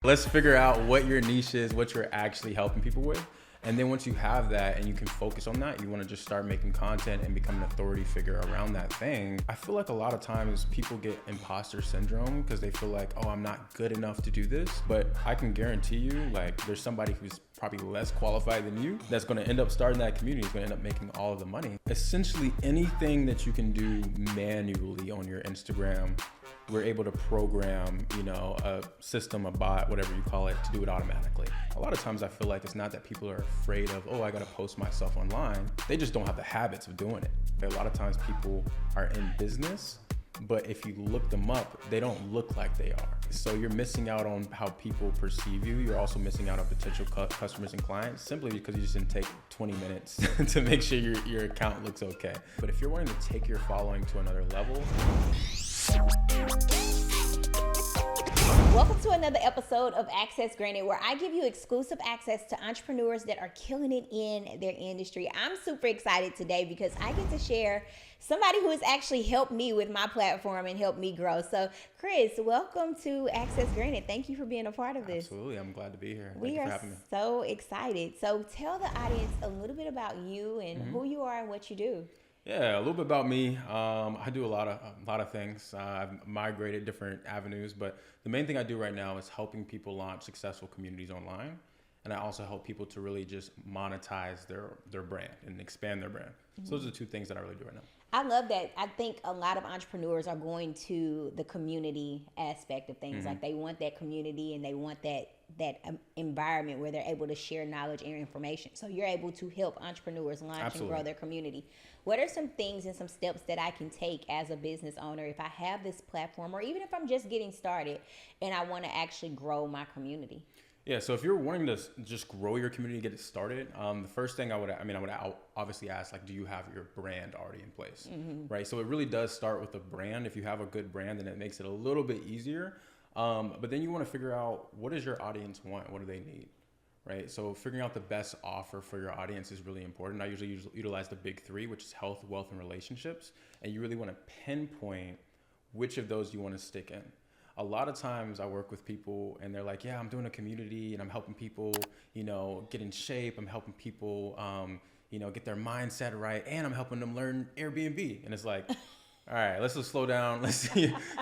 Let's figure out what your niche is, what you're actually helping people with. And then once you have that and you can focus on that, you want to just start making content and become an authority figure around that thing. I feel like a lot of times people get imposter syndrome because they feel like, oh, I'm not good enough to do this. But I can guarantee you, like, there's somebody who's probably less qualified than you that's going to end up starting that community, is going to end up making all of the money. Essentially anything that you can do manually on your Instagram, we're able to program, a system, a bot, whatever you call it, to do it automatically. A lot of times I feel like it's not that people are afraid of, oh, I got to post myself online. They just don't have the habits of doing it. A lot of times people are in business, but if you look them up, they don't look like they are. So you're missing out on how people perceive you. You're also missing out on potential customers and clients simply because you just didn't take 20 minutes to make sure your account looks okay. But if you're wanting to take your following to another level. Welcome to another episode of Access Granted, where I give you exclusive access to entrepreneurs that are killing it in their industry. I'm super excited today because I get to share somebody who has actually helped me with my platform and helped me grow. So, Chris, welcome to Access Granted. Thank you for being a part of this. Absolutely. I'm glad to be here. We are so excited. So tell the audience a little bit about you and who you are and what you do. Yeah, a little bit about me. I do a lot of things. I've migrated different avenues, but the main thing I do right now is helping people launch successful communities online. And I also help people to really just monetize their brand and expand their brand. So those are the two things that I really do right now. I love that. I think a lot of entrepreneurs are going to the community aspect of things. Like they want that community and they want that environment where they're able to share knowledge and information. So you're able to help entrepreneurs launch Absolutely. and grow their community. What are some things and some steps that I can take as a business owner if I have this platform, or even if I'm just getting started and I want to actually grow my community? Yeah, so if you're wanting to just grow your community, get it started, the first thing I would obviously ask, like, do you have your brand already in place, right? So it really does start with a brand. If you have a good brand, then it makes it a little bit easier. But then you want to figure out, what does your audience want? What do they need, right? So figuring out the best offer for your audience is really important. I usually utilize the big three, which is health, wealth, and relationships. And you really want to pinpoint which of those you want to stick in. A lot of times I work with people and they're like, yeah, I'm doing a community and I'm helping people, get in shape. I'm helping people, get their mindset right. And I'm helping them learn Airbnb. And it's like, all right, let's just slow down. Let's,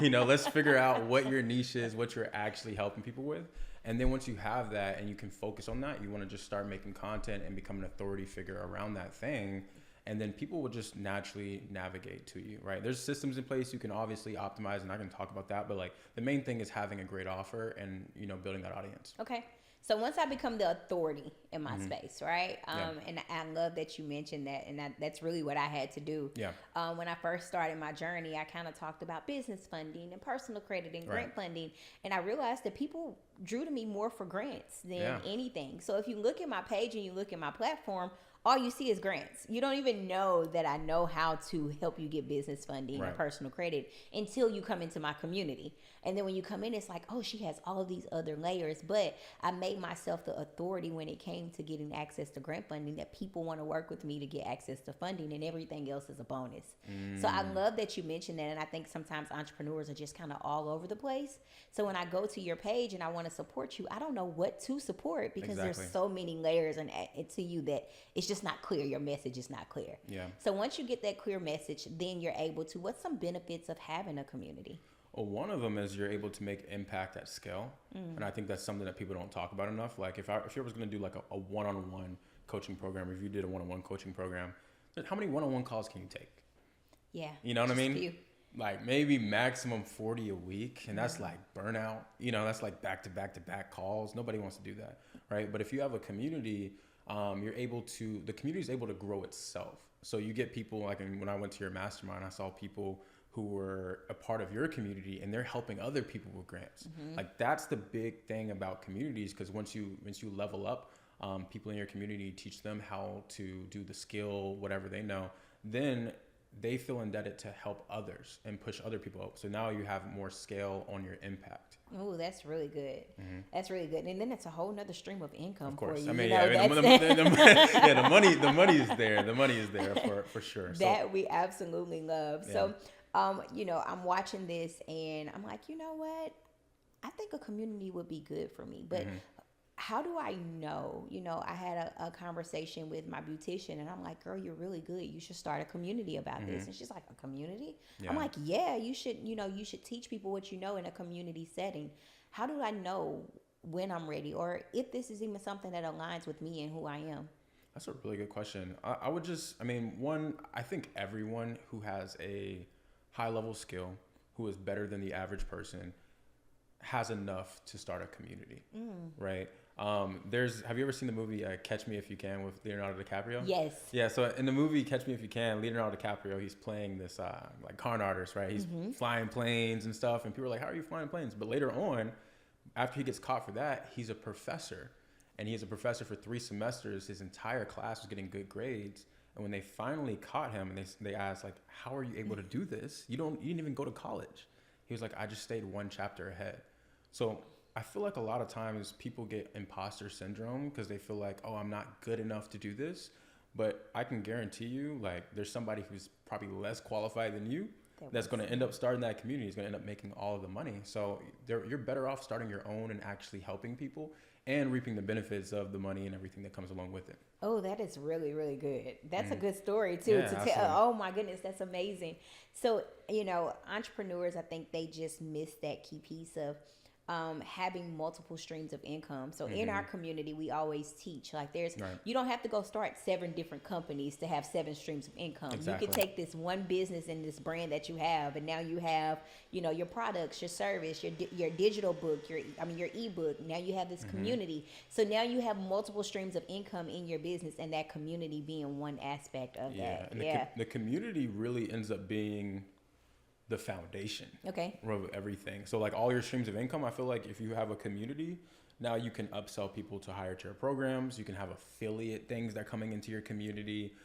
let's figure out what your niche is, what you're actually helping people with. And then once you have that and you can focus on that, you want to just start making content and become an authority figure around that thing. And then people will just naturally navigate to you, right? There's systems in place you can obviously optimize, and I can talk about that. But like the main thing is having a great offer and, building that audience. Okay. So once I become the authority in my space, right? And I love that you mentioned that, and that's really what I had to do. Yeah. When I first started my journey, I kind of talked about business funding and personal credit and grant funding, and I realized that people drew to me more for grants than anything. So if you look at my page and you look at my platform, all you see is grants. You don't even know that I know how to help you get business funding or personal credit until you come into my community. And then when you come in, it's like, oh, she has all of these other layers. But I made myself the authority when it came to getting access to grant funding, that people want to work with me to get access to funding, and everything else is a bonus. So I love that you mentioned that. And I think sometimes entrepreneurs are just kind of all over the place. So when I go to your page and I want to support you, I don't know what to support because there's so many layers to you that it's just not clear. Your message is not clear. Yeah. So once you get that clear message, then you're able to, what's some benefits of having a community? Well, one of them is you're able to make impact at scale. And I think that's something that people don't talk about enough. Like if you was going to do like a one-on-one coaching program, if you did a one-on-one coaching program, how many one-on-one calls can you take? Yeah. You know what I mean? Few. Like maybe maximum 40 a week. And that's like burnout. That's like back-to-back calls. Nobody wants to do that, right? But if you have a community, the community is able to grow itself. So you get people, like when I went to your mastermind, I saw people who were a part of your community and they're helping other people with grants. Like that's the big thing about communities, because once you level up, people in your community, teach them how to do the skill, whatever they know, then they feel indebted to help others and push other people up. So now you have more scale on your impact. Oh, that's really good. That's really good. And then it's a whole nother stream of income. Of course. For you. I mean, the money is there. The money is there for sure. That we absolutely love. Yeah. So, I'm watching this and I'm like, you know what? I think a community would be good for me, but how do I know? I had a conversation with my beautician, and I'm like, girl, you're really good. You should start a community about this. And she's like, a community? Yeah. I'm like, yeah, you should teach people what you know in a community setting. How do I know when I'm ready, or if this is even something that aligns with me and who I am? That's a really good question. I think everyone who has a high level skill, who is better than the average person, has enough to start a community, right? Have you ever seen the movie Catch Me If You Can with Leonardo DiCaprio? Yes. Yeah, so in the movie Catch Me If You Can, Leonardo DiCaprio, he's playing this like con artist, right? He's flying planes and stuff, and people are like, how are you flying planes? But later on, after he gets caught for that, he's a professor. And he's a professor for 3 semesters. His entire class was getting good grades. And when they finally caught him, and they asked, like, how are you able to do this? You didn't even go to college. He was like, I just stayed one chapter ahead. So I feel like a lot of times people get imposter syndrome because they feel like, oh, I'm not good enough to do this. But I can guarantee you, like, there's somebody who's probably less qualified than you that's going to end up starting that community, is going to end up making all of the money. So you're better off starting your own and actually helping people and reaping the benefits of the money and everything that comes along with it. Oh, that is really, really good. That's a good story too, to tell. Oh my goodness, that's amazing. So, entrepreneurs, I think they just miss that key piece of having multiple streams of income. So in our community, we always teach, like, you don't have to go start 7 different companies to have 7 streams of income. Exactly. You can take this one business and this brand that you have, and now you have, your products, your service, your digital book, your ebook. Now you have this community. So now you have multiple streams of income in your business, and that community being one aspect of that. And the community really ends up being the foundation of everything. So like all your streams of income, I feel like if you have a community, now you can upsell people to higher tier programs. You can have affiliate things that are coming into your community.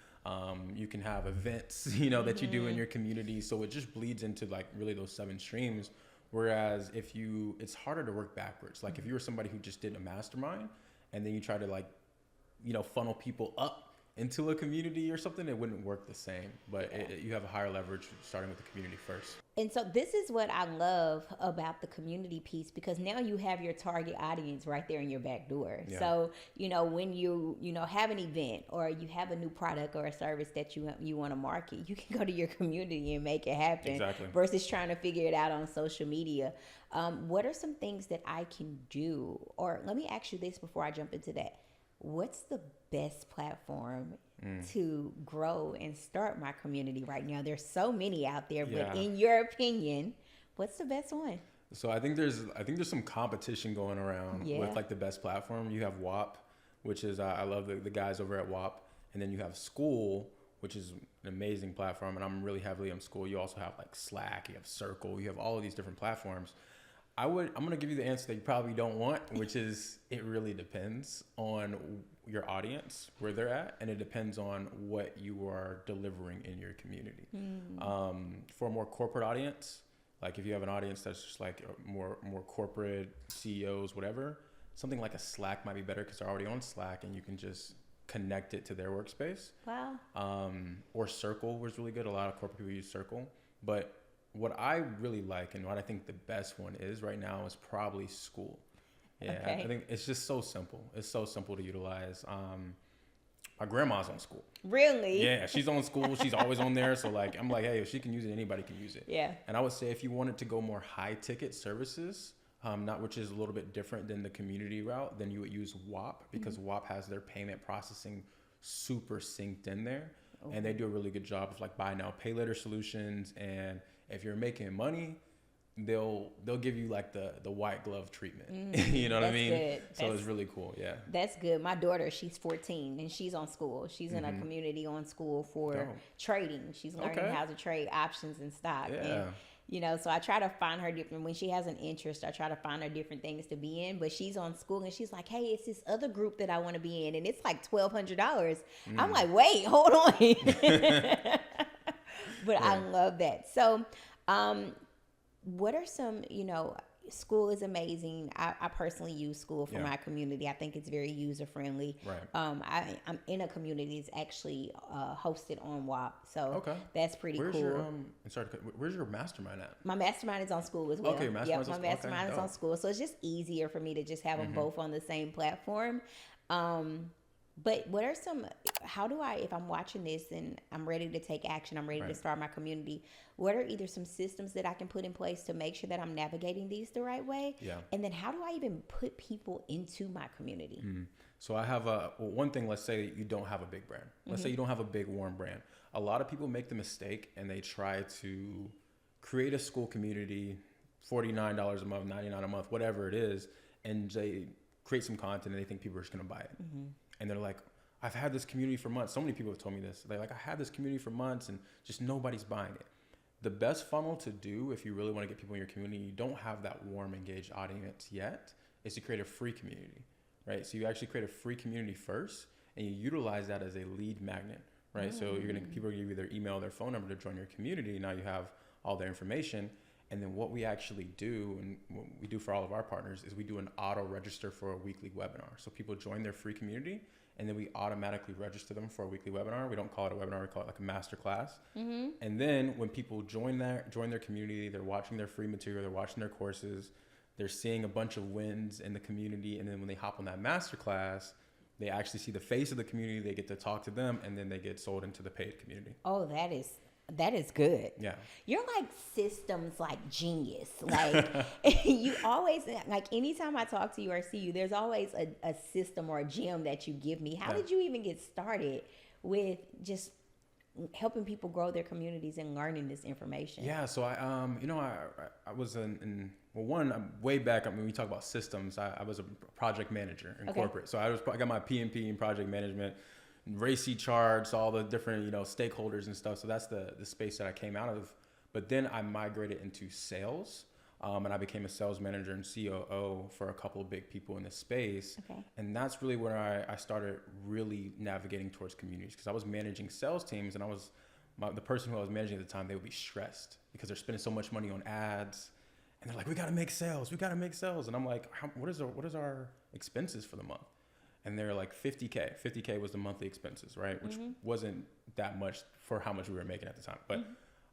You can have events, that you do in your community. So it just bleeds into like really those 7 streams. Whereas it's harder to work backwards. Like if you were somebody who just did a mastermind and then you try to like, funnel people up into a community or something, it wouldn't work the same. But you have a higher leverage starting with the community first. And so this is what I love about the community piece, because now you have your target audience right there in your back door. Yeah. So, when you have an event or you have a new product or a service that you want to market, you can go to your community and make it happen. Exactly. Versus trying to figure it out on social media. What are some things that I can do? Or let me ask you this before I jump into that. What's the best platform to grow and start my community right now? There's so many out there, but in your opinion, what's the best one? So I think there's some competition going around with like the best platform. You have WAP, which is I love the guys over at WAP, and then you have School, which is an amazing platform, and I'm really heavily on School. You also have like Slack, you have Circle, you have all of these different platforms. I'm going to give you the answer that you probably don't want, which is it really depends on your audience, where they're at, and it depends on what you are delivering in your community. For a more corporate audience, like if you have an audience that's just like more corporate, CEOs, whatever, something like a Slack might be better because they're already on Slack and you can just connect it to their workspace. Wow. Or Circle was really good. A lot of corporate people use Circle. But what I really like and what I think the best one is right now is probably School. Yeah, okay. I think it's just so simple. It's so simple to utilize. My grandma's on School. Really? Yeah, she's on School. She's always on there. So like, I'm like, hey, if she can use it, anybody can use it. Yeah. And I would say if you wanted to go more high ticket services, which is a little bit different than the community route, then you would use WAP, because WAP has their payment processing super synced in there. Okay. And they do a really good job of like buy now, pay later solutions. And if you're making money, they'll give you like the white glove treatment. You know what I mean? Good. So it's really cool. Yeah. That's good. My daughter, she's 14 and she's on School. She's in a community on School for trading. She's learning how to trade options and stock. Yeah. And, so I try to find her different, when she has an interest, I try to find her different things to be in, but she's on School and she's like, hey, it's this other group that I want to be in. And it's like $1,200. I'm like, wait, hold on. But I love that. So, what are some, School is amazing. I personally use School for my community. I think it's very user friendly. Right. I'm in a community that's actually hosted on WAP, so that's pretty cool. Where's your mastermind at? My mastermind is on School as well. Okay, my mastermind is on School, so it's just easier for me to just have them both on the same platform. But what are how do I, if I'm watching this and I'm ready to take action, I'm ready to start my community, what are either some systems that I can put in place to make sure that I'm navigating these the right way? Yeah. And then how do I even put people into my community? So I have one thing, let's say you don't have a big brand. Let's say you don't have a big warm brand. A lot of people make the mistake and they try to create a school community, $49 a month, $99 a month, whatever it is, and they create some content and they think people are just going to buy it. And they're like, I've had this community for months. So many people have told me this. They're like, I had this community for months and just nobody's buying it. The best funnel to do if you really want to get people in your community, you don't have that warm, engaged audience yet, is to create a free community, right? So you actually create a free community first and you utilize that as a lead magnet, right? So people are going to give you their email, their phone number to join your community. Now you have all their information. And then what we actually do, and what we do for all of our partners, is we do an auto register for a weekly webinar. So people join their free community, and then we automatically register them for a weekly webinar. We don't call it a webinar; we call it like a master class. And then when people join their community, they're watching their free material, they're watching their courses, they're seeing a bunch of wins in the community, and then when they hop on that master class, they actually see the face of the community. They get to talk to them, and then they get sold into the paid community. Oh, that is good. Yeah. You're like systems like genius. Like you always, like anytime I talk to you or see you, there's always a system or a gem that you give me. How did you even get started with just helping people grow their communities and learning this information? Yeah. So I was way back. I mean, we talk about systems. I was a project manager in corporate. So I got my PMP in project management. RACI charts, all the different, stakeholders and stuff. So that's the space that I came out of. But then I migrated into sales, and I became a sales manager and COO for a couple of big people in the space. Okay. And that's really where I started really navigating towards communities, because I was managing sales teams, and the person who I was managing at the time, they would be stressed because they're spending so much money on ads, and they're like, we got to make sales. And I'm like, what is our expenses for the month? And they're like $50K. $50K was the monthly expenses, right? Which wasn't that much for how much we were making at the time. But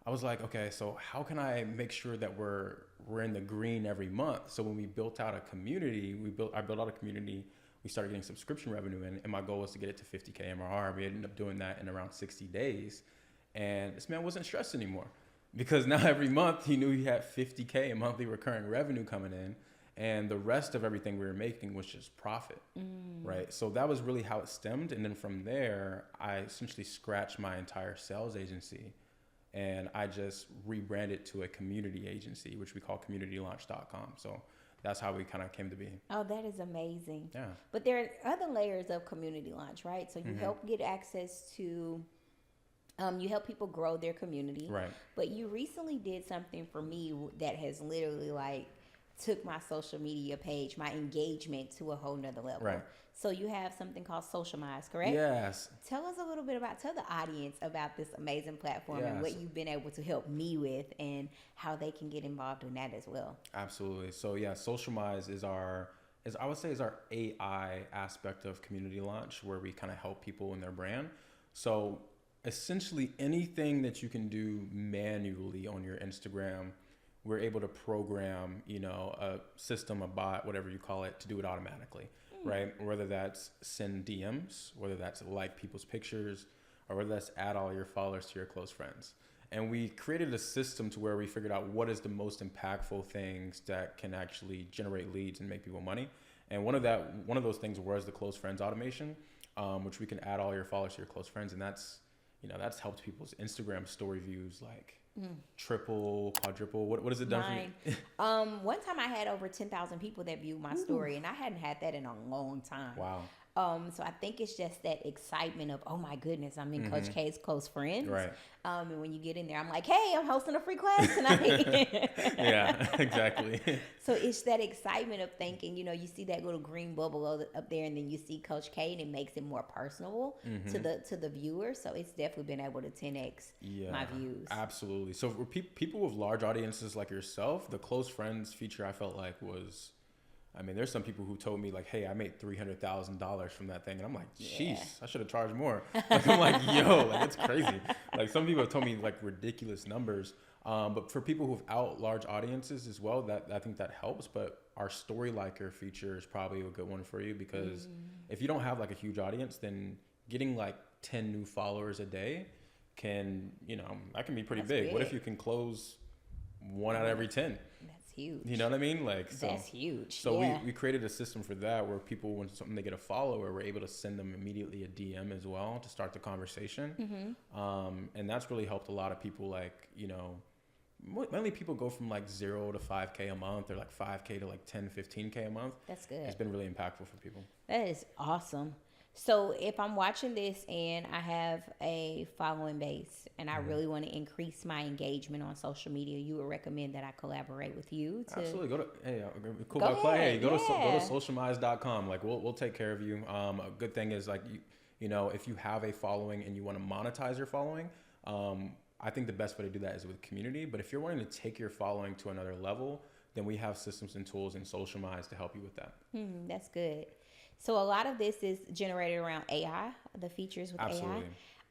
I was like, okay, so how can I make sure that we're in the green every month? So when we built out a community, I built out a community, we started getting subscription revenue in, and my goal was to get it to 50K MRR. We ended up doing that in around 60 days. And this man wasn't stressed anymore, because now every month he knew he had 50K in monthly recurring revenue coming in. And the rest of everything we were making was just profit, right? So that was really how it stemmed. And then from there, I essentially scratched my entire sales agency, and I just rebranded to a community agency, which we call communitylaunch.com. So that's how we kind of came to be. Oh, that is amazing. Yeah. But there are other layers of Community Launch, right? So you help get access to, you help people grow their community. Right. But you recently did something for me that has literally took my social media page, my engagement, to a whole nother level. Right. So you have something called SocialMize, correct? Yes. Tell us a little bit tell the audience about this amazing platform and what you've been able to help me with, and how they can get involved in that as well. Absolutely. So yeah, SocialMize is our AI aspect of Community Launch, where we kind of help people in their brand. So essentially anything that you can do manually on your Instagram, we're able to program, a system, a bot, whatever you call it, to do it automatically, right? Whether that's send DMs, whether that's like people's pictures, or whether that's add all your followers to your close friends. And we created a system to where we figured out what is the most impactful things that can actually generate leads and make people money. And one of those things was the close friends automation, which we can add all your followers to your close friends. And that's helped people's Instagram story views triple, quadruple. What is it done for you? One time I had over 10,000 people that viewed my story, and I hadn't had that in a long time. Wow. So I think it's just that excitement of, oh my goodness, I'm in Coach K's close friends. Right. And when you get in there, I'm like, hey, I'm hosting a free class tonight. Yeah, exactly. So it's that excitement of thinking, you see that little green bubble up there, and then you see Coach K, and it makes it more personable to the viewer. So it's definitely been able to 10x my views. Absolutely. So for people with large audiences like yourself, the close friends feature I felt like was, I mean, there's some people who told me like, hey, I made $300,000 from that thing. And I'm like, jeez, I should have charged more. Like, I'm like, yo, like, it's crazy. Like, some people have told me like ridiculous numbers. But for people who have large audiences as well, that I think that helps. But our story liker feature is probably a good one for you, because if you don't have like a huge audience, then getting like 10 new followers a day can, that can be pretty big. What if you can close 1 out of every 10? That's huge. You know what I mean? Like, so that's huge. So we created a system for that, where people, when something they get a follower, we're able to send them immediately a DM as well to start the conversation. And that's really helped a lot of people. Like, mainly people go from like 0 to 5K a month, or like 5K to like 10, 15K a month. That's good. It's been really impactful for people. That is awesome. So if I'm watching this and I have a following base and I really want to increase my engagement on social media, you would recommend that I collaborate with you? Absolutely. Go to socialmize.com. Like, we'll take care of you. A good thing is, like, if you have a following and you want to monetize your following, I think the best way to do that is with community. But if you're wanting to take your following to another level, then we have systems and tools in SocialMize to help you with that. That's good. So a lot of this is generated around AI, the features with AI.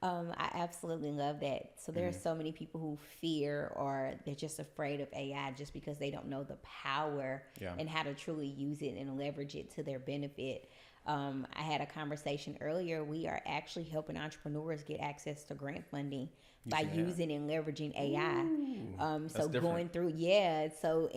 I absolutely love that. So there are so many people who fear, or they're just afraid of AI just because they don't know the power and how to truly use it and leverage it to their benefit. I had a conversation earlier. We are actually helping entrepreneurs get access to grant funding by using and leveraging AI. So going through, so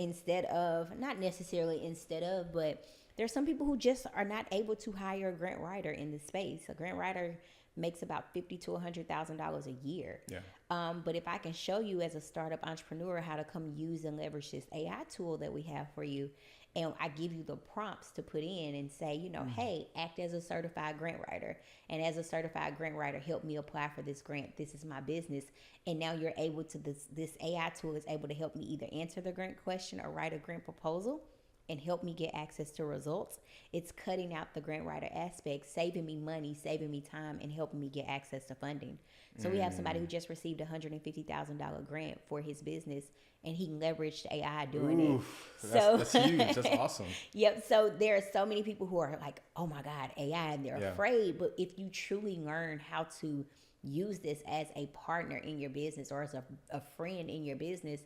but there's some people who just are not able to hire a grant writer in this space. A grant writer makes about $50,000 to $100,000 a year. But if I can show you as a startup entrepreneur how to come use and leverage this AI tool that we have for you, and I give you the prompts to put in and say, hey, act as a certified grant writer. And as a certified grant writer, help me apply for this grant. This is my business. And now you're able to, this AI tool is able to help me either answer the grant question or write a grant proposal and help me get access to results. It's cutting out the grant writer aspect, saving me money, saving me time, and helping me get access to funding. So we have somebody who just received a $150,000 grant for his business, and he leveraged AI doing it. That's huge. That's awesome. Yep. So there are so many people who are like, oh my God, AI, and they're afraid. But if you truly learn how to use this as a partner in your business, or as a friend in your business,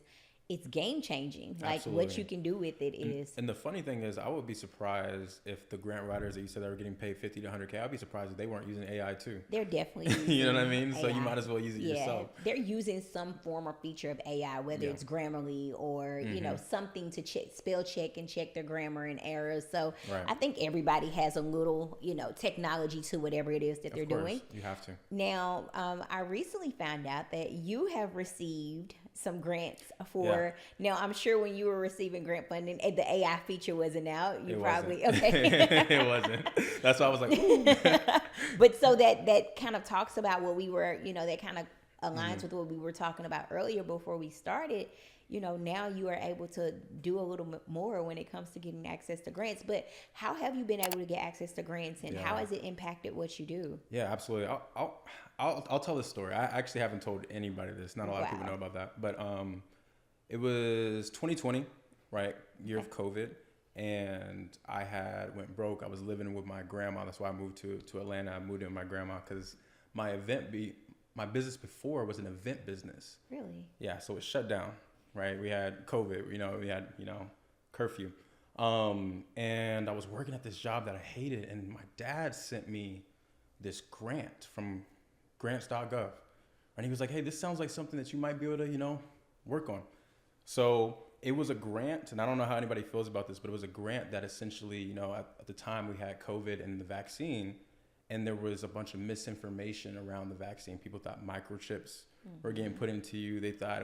it's game changing. Like, Absolutely. What you can do with it is. And the funny thing is, I would be surprised if the grant writers that you said that were getting paid $50,000 to $100,000, I'd be surprised if they weren't using AI too. They're definitely using you know what I mean? AI. So you might as well use it yourself. They're using some form or feature of AI, whether it's Grammarly or, something to spell check and check their grammar and errors. So I think everybody has a little, technology to whatever it is that they're doing. You have to. Now, I recently found out that you have received some grants for, now I'm sure when you were receiving grant funding, the AI feature wasn't out. You probably, okay. It wasn't. That's why I was like, ooh. But so that kind of talks about what we were, that kind of aligns with what we were talking about earlier before we started. Now you are able to do a little bit more when it comes to getting access to grants. But how have you been able to get access to grants, and how has it impacted what you do? Yeah, absolutely. I'll tell this story. I actually haven't told anybody this. Not a lot of people know about that. But it was 2020, right? Year of COVID. And I went broke. I was living with my grandma. That's why I moved to Atlanta. I moved in with my grandma because my business before was an event business. Really? Yeah, so it shut down. Right, we had COVID, we had, curfew. And I was working at this job that I hated, and my dad sent me this grant from grants.gov. And he was like, hey, this sounds like something that you might be able to, work on. So it was a grant, and I don't know how anybody feels about this, but it was a grant that essentially, at the time we had COVID and the vaccine, and there was a bunch of misinformation around the vaccine. People thought microchips were getting put into you. They thought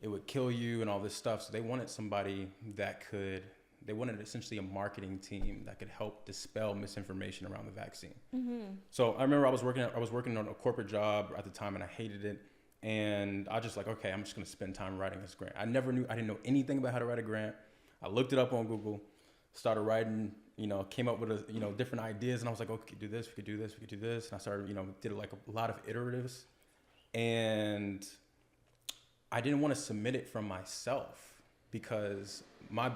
it would kill you and all this stuff. So they wanted somebody that could they wanted essentially a marketing team that could help dispel misinformation around the vaccine. So I remember I was working on a corporate job at the time, and I hated it. And I was just like, okay, I'm just going to spend time writing this grant. I didn't know anything about how to write a grant. I looked it up on Google, started writing, came up with different ideas. And I was like, okay, we could do this, we could do this, we could do this. And I started, did like a lot of iteratives. And I didn't want to submit it from myself because my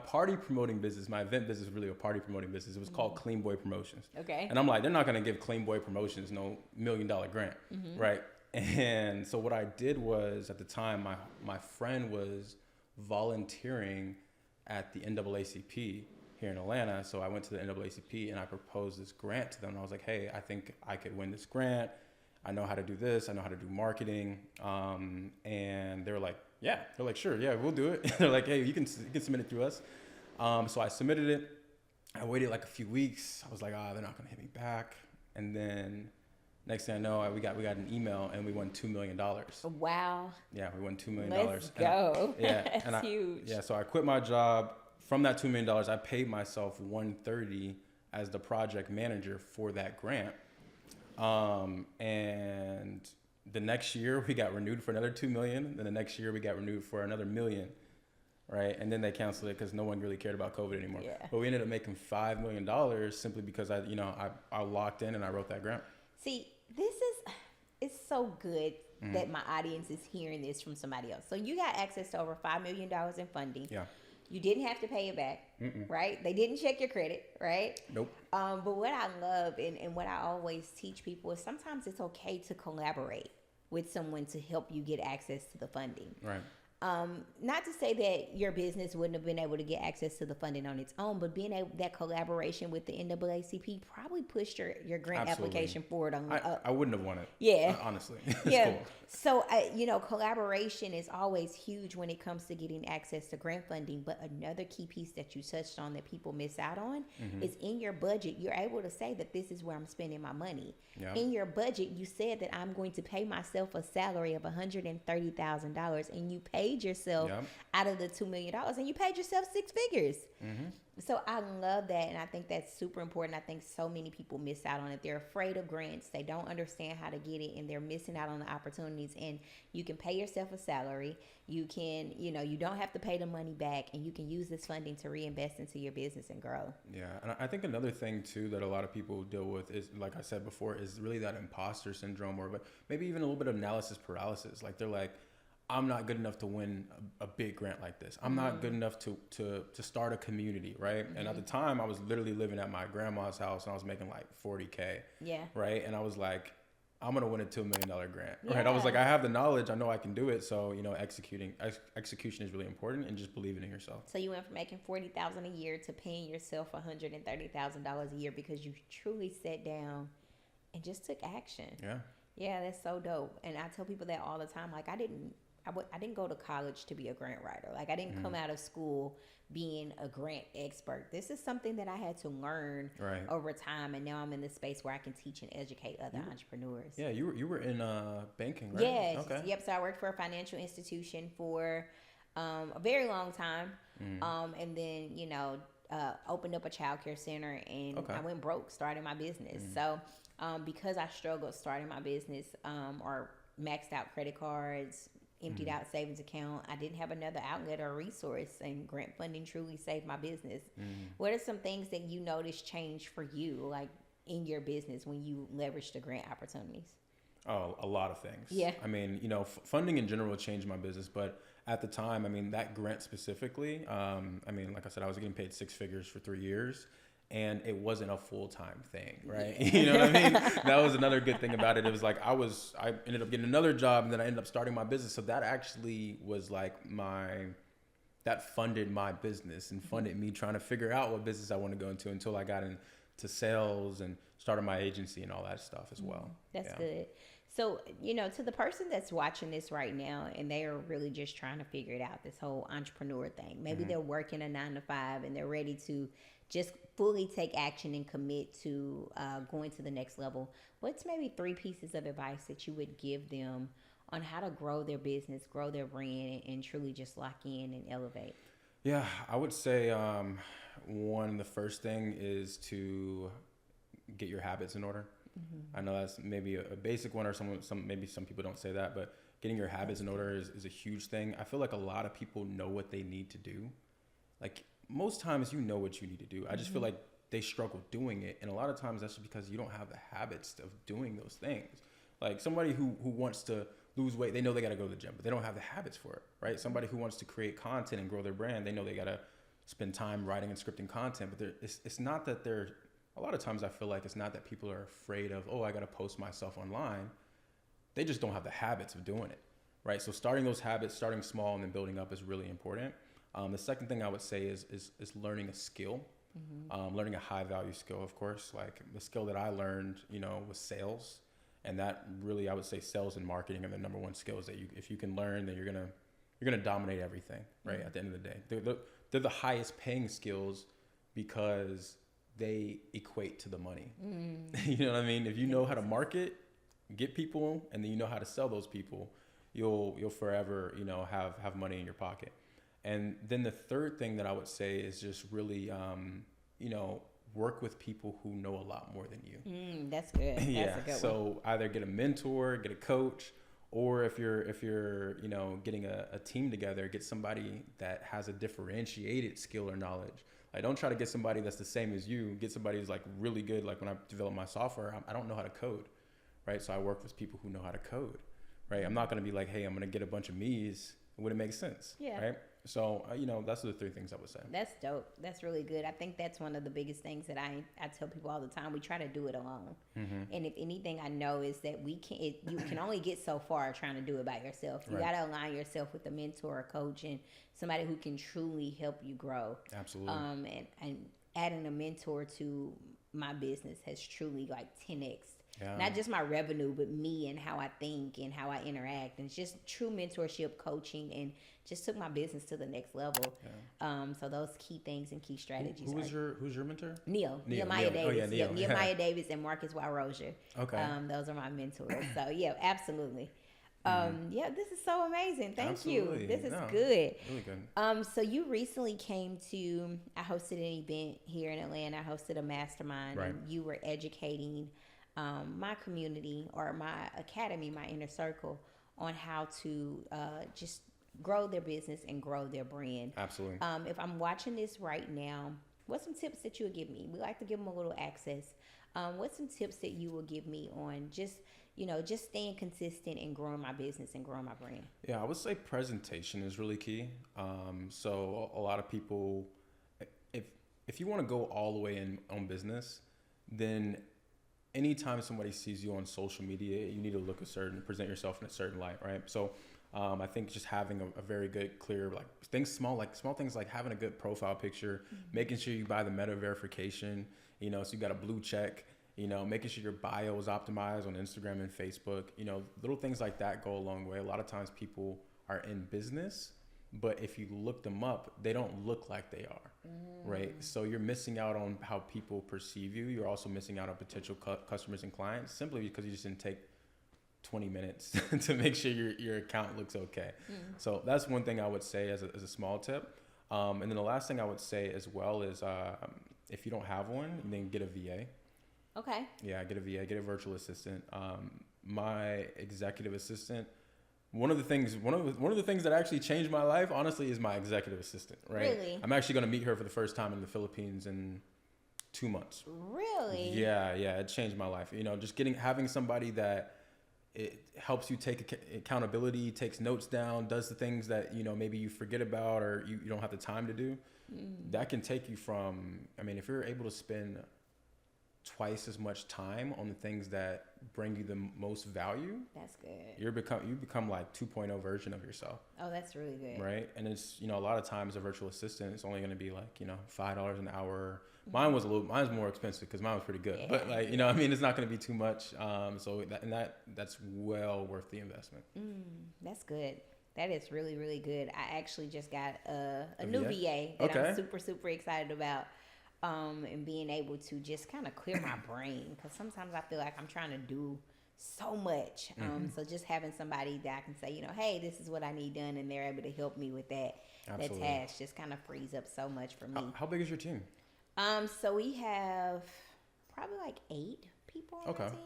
party promoting business, my event business was really a party promoting business. It was called Clean Boy Promotions. Okay. And I'm like, they're not going to give Clean Boy Promotions no $1 million grant, right? And so what I did was, at the time, my friend was volunteering at the NAACP here in Atlanta. So I went to the NAACP and I proposed this grant to them. And I was like, hey, I think I could win this grant. I know how to do this. I know how to do marketing. And they were like, yeah. They're like, sure, yeah, we'll do it. They're like, hey, you can submit it through us. So I submitted it. I waited like a few weeks. I was like, they're not gonna hit me back. And then next thing I know, we got an email and we won $2 million. Wow. Yeah, we won $2 million. Let's go. Yeah, That's huge. Yeah, so I quit my job. From that $2 million, I paid myself $130 as the project manager for that grant. And the next year we got renewed for another 2 million. Then the next year we got renewed for another $1 million, right? And then they canceled it because no one really cared about COVID anymore. Yeah. But we ended up making $5 million simply because I locked in and I wrote that grant. See, it's so good that my audience is hearing this from somebody else. So you got access to over $5 million in funding. Yeah. You didn't have to pay it back, right? They didn't check your credit, right? Nope. But what I love and what I always teach people is sometimes it's okay to collaborate with someone to help you get access to the funding. Right. Not to say that your business wouldn't have been able to get access to the funding on its own, but being able, that collaboration with the NAACP probably pushed your grant Absolutely. application forward. I wouldn't have won it. Yeah. Honestly. Yeah. Cool. So, collaboration is always huge when it comes to getting access to grant funding. But another key piece that you touched on that people miss out on is in your budget, you're able to say that this is where I'm spending my money. Yeah. In your budget, you said that I'm going to pay myself a salary of $130,000, and you paid yourself out of the $2 million, and you paid yourself 6 figures. So I love that, and I think that's super important. I think so many people miss out on it. They're afraid of grants. They don't understand how to get it, and they're missing out on the opportunities. And you can pay yourself a salary. You can, you don't have to pay the money back, and you can use this funding to reinvest into your business and grow. Yeah, and I think another thing too that a lot of people deal with is, like I said before, is really that imposter syndrome, or maybe even a little bit of analysis paralysis. Like they're like, I'm not good enough to win a big grant like this. I'm not good enough to start a community, right? And at the time, I was literally living at my grandma's house, and I was making like $40K. Yeah. Right? And I was like, I'm gonna win a $2 million grant. Right? I was like, I have the knowledge. I know I can do it. So execution is really important, and just believing in yourself. So you went from making $40,000 a year to paying yourself $130,000 a year because you truly sat down and just took action. Yeah. Yeah, that's so dope. And I tell people that all the time. Like I didn't go to college to be a grant writer. Like I didn't come out of school being a grant expert. This is something that I had to learn over time, and now I'm in the space where I can teach and educate other entrepreneurs. Yeah, you were in banking, right? Yes. Okay. Yep. So I worked for a financial institution for a very long time, and then opened up a childcare center, and I went broke starting my business. So because I struggled starting my business, or maxed out credit cards, emptied out savings account, I didn't have another outlet or resource, and grant funding truly saved my business. What are some things that you noticed change for you, like in your business, when you leveraged the grant opportunities? Oh, a lot of things. Yeah. I mean, funding in general changed my business, but at the time, I mean, that grant specifically, like I said, I was getting paid 6 figures for 3 years. And it wasn't a full-time thing, right? You know what I mean? That was another good thing about it. It was like I ended up getting another job, and then I ended up starting my business. So that actually was like that funded my business and funded me trying to figure out what business I want to go into until I got into sales and started my agency and all that stuff as well. That's good. So, to the person that's watching this right now and they are really just trying to figure it out, this whole entrepreneur thing, maybe they're working a 9-to-5 and they're ready to just fully take action and commit to going to the next level. What's maybe 3 pieces of advice that you would give them on how to grow their business, grow their brand, and truly just lock in and elevate? Yeah, I would say the first thing is to get your habits in order. I know that's maybe a basic one, or maybe some people don't say that, but getting your habits in order is a huge thing. I feel like a lot of people know what they need to do. Like most times you know what you need to do. I just feel like they struggle doing it. And a lot of times that's just because you don't have the habits of doing those things. Like somebody who wants to lose weight, they know they got to go to the gym, but they don't have the habits for it, right? Somebody who wants to create content and grow their brand, they know they got to spend time writing and scripting content, but it's not that they're, a lot of times I feel like it's not that people are afraid of, oh, I got to post myself online. They just don't have the habits of doing it, right? So starting those habits, starting small and then building up is really important. The second thing I would say is learning a skill, learning a high value skill, of course. Like the skill that I learned, was sales. And that really, I would say sales and marketing are the number one skills that if you can learn, then you're gonna dominate everything, right? At the end of the day, they're the highest paying skills because they equate to the money. You know what I mean? If you know how to market, get people, and then you know how to sell those people, you'll forever, have money in your pocket. And then the third thing that I would say is just really, work with people who know a lot more than you. That's good. That's a good so one. either get a mentor, get a coach, or if you're getting a team together, get somebody that has a differentiated skill or knowledge. Like don't try to get somebody that's the same as you. Get somebody who's like really good. Like when I develop my software, I don't know how to code, right? So I work with people who know how to code, right? I'm not going to be like, hey, I'm going to get a bunch of me's. It wouldn't make sense, right? So, that's the three things I would say. That's dope. That's really good. I think that's one of the biggest things that I tell people all the time. We try to do it alone. And if anything I know is that you can only get so far trying to do it by yourself. You got to align yourself with a mentor, a coach, and somebody who can truly help you grow. Absolutely. And adding a mentor to my business has truly like 10x. Yeah. Not just my revenue, but me and how I think and how I interact. And it's just true mentorship, coaching, and just took my business to the next level. Yeah. So those key things and key strategies. Who's your mentor? Nehemiah Davis. Oh, yeah, Neil. Nehemiah Davis and Marcus Y. Rozier. Okay. Those are my mentors. So yeah, absolutely. Yeah, this is so amazing. Thank you. This is good. Really good. So you recently came to, I hosted an event here in Atlanta. I hosted a mastermind, and you were educating my community or my academy, my inner circle, on how to just grow their business and grow their brand. Absolutely. If I'm watching this right now, what's some tips that you would give me? We like to give them a little access. What's some tips that you will give me on just staying consistent and growing my business and growing my brand? Yeah, I would say presentation is really key. So a lot of people, if you want to go all the way in on business, then anytime somebody sees you on social media, you need to present yourself in a certain light, right? So I think just having a very good, clear, small things like having a good profile picture, making sure you buy the meta verification, so you got a blue check, making sure your bio is optimized on Instagram and Facebook, little things like that go a long way. A lot of times people are in business, but if you look them up, they don't look like they are, right? So you're missing out on how people perceive you. You're also missing out on potential customers and clients simply because you just didn't take 20 minutes to make sure your account looks okay. So that's one thing I would say as a small tip. And then the last thing I would say as well is if you don't have one, then get a VA. Okay. Yeah, get a VA, get a virtual assistant. My executive assistant, one of the things that actually changed my life, honestly, is my executive assistant, right? Really? I'm actually going to meet her for the first time in the Philippines in 2 months. Really? Yeah, it changed my life. Just having somebody that it helps you take accountability, takes notes down, does the things that, maybe you forget about or you don't have the time to do. That can take you from, if you're able to spend twice as much time on the things that bring you the most value. That's good. You become like 2.0 version of yourself. Oh, that's really good. Right. And it's, a lot of times a virtual assistant, it's only going to be like, $5 an hour. Mine's more expensive because mine was pretty good, but it's not going to be too much. So that's well worth the investment. That's good. That is really, really good. I actually just got a new VA that I'm super, super excited about. And being able to just kind of clear my brain, because sometimes I feel like I'm trying to do so much. So just having somebody that I can say, hey, this is what I need done, and they're able to help me with that. Absolutely. That task just kind of frees up so much for me. How big is your team? So we have probably like 8 people on the team.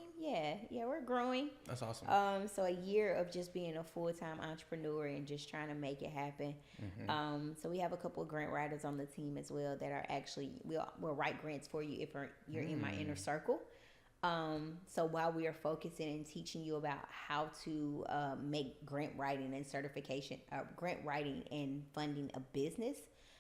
Yeah, we're growing. That's awesome. So a year of just being a full-time entrepreneur and just trying to make it happen. So we have a couple of grant writers on the team as well that are actually we'll write grants for you if you're in my inner circle. So while we are focusing and teaching you about how to make grant writing and certification, grant writing and funding a business,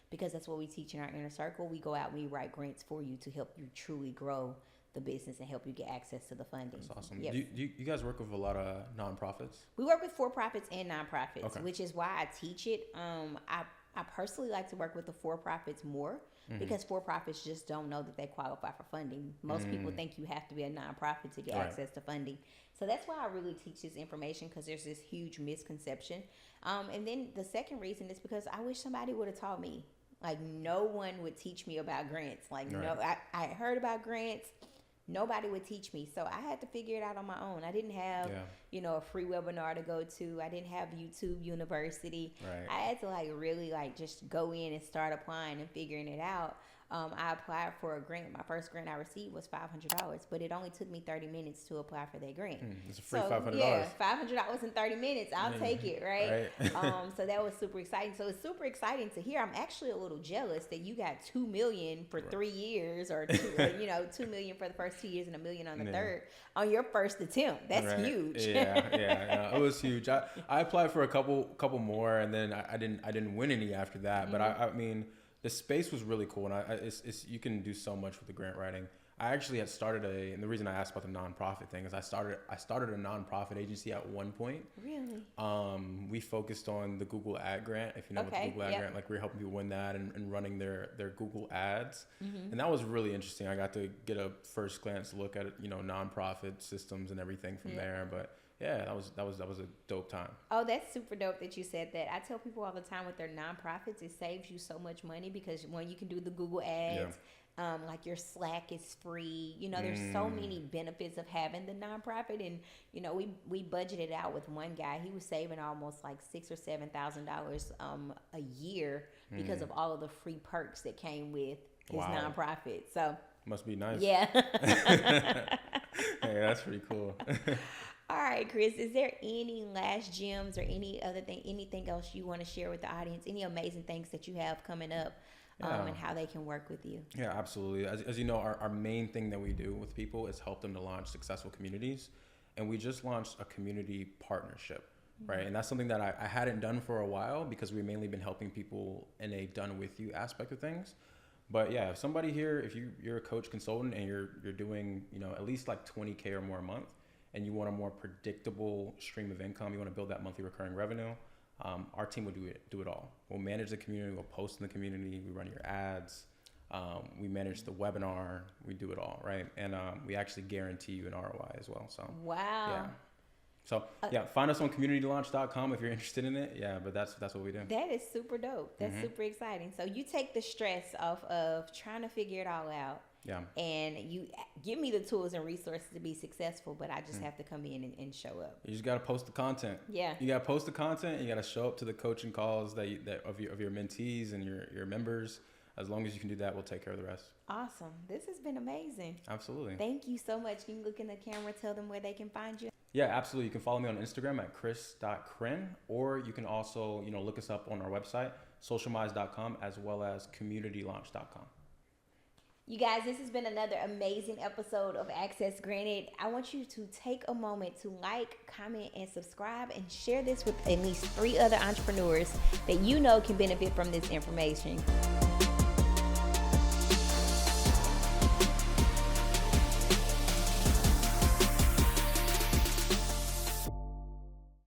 because that's what we teach in our inner circle, we go out and we write grants for you to help you truly grow the business and help you get access to the funding. That's awesome. Yes. Do you guys work with a lot of nonprofits? We work with for-profits and nonprofits, Okay. which is why I teach it. I personally like to work with the for-profits more because for-profits just don't know that they qualify for funding. Most people think you have to be a nonprofit to get access to funding. So that's why I really teach this information, because there's this huge misconception. And then the second reason is because I wish somebody would have taught me. Like, no one would teach me about grants. Like, no, I heard about grants. Nobody would teach me. So I had to figure it out on my own. I didn't have, a free webinar to go to. I didn't have YouTube University. Right. I had to really just go in and start applying and figuring it out. I applied for a grant. My first grant I received was $500, but it only took me 30 minutes to apply for that grant. It's a free $500. Yeah, $500 in 30 minutes. I'll take it, right? So that was super exciting. So it's super exciting to hear. I'm actually a little jealous that you got $2 million for 3 years, or $2 million for the first 2 years and $1 million on the third on your first attempt. That's huge. Yeah, it was huge. I applied for a couple more, and then I didn't win any after that. But I mean, the space was really cool, and it's you can do so much with the grant writing. I actually had started and the reason I asked about the nonprofit thing is I started a nonprofit agency at one point. Really? We focused on the Google ad grant, if you know what the Google ad grant, like we were helping people win that and running their Google ads. And that was really interesting. I got to get a first glance look at nonprofit systems and everything from there. But yeah, that was a dope time. Oh, that's super dope that you said that. I tell people all the time with their nonprofits, it saves you so much money because when you can do the Google ads, like your Slack is free. There's so many benefits of having the nonprofit, and we budgeted out with one guy. He was saving almost like $6,000 or $7,000 a year because of all of the free perks that came with his nonprofit. So must be nice. Yeah. Hey, that's pretty cool. All right, Chris, is there any last gems or anything else you want to share with the audience? Any amazing things that you have coming up and how they can work with you? Yeah, absolutely. As you know, our main thing that we do with people is help them to launch successful communities. And we just launched a community partnership, right? And that's something that I hadn't done for a while because we've mainly been helping people in a done with you aspect of things. But yeah, if somebody here, if you're a coach consultant and you're doing, at least like 20K or more a month, and you want a more predictable stream of income, you want to build that monthly recurring revenue, our team will do it all. We'll manage the community, we'll post in the community, we run your ads, we manage the webinar, we do it all, right? And we actually guarantee you an ROI as well. So wow. Yeah. So find us on communitylaunch.com if you're interested in it. Yeah, but that's what we do. That is super dope. That's super exciting. So you take the stress off of trying to figure it all out. Yeah. And you give me the tools and resources to be successful, but I just have to come in and show up. You just got to post the content. Yeah. You got to post the content. And you got to show up to the coaching calls of your mentees and your members. As long as you can do that, we'll take care of the rest. Awesome. This has been amazing. Absolutely. Thank you so much. Can you look in the camera, tell them where they can find you? Yeah, absolutely. You can follow me on Instagram at chris.cren, or you can also, look us up on our website, socialmize.com, as well as communitylaunch.com. You guys, this has been another amazing episode of Access Granted. I want you to take a moment to like, comment, and subscribe, and share this with at least 3 other entrepreneurs that can benefit from this information.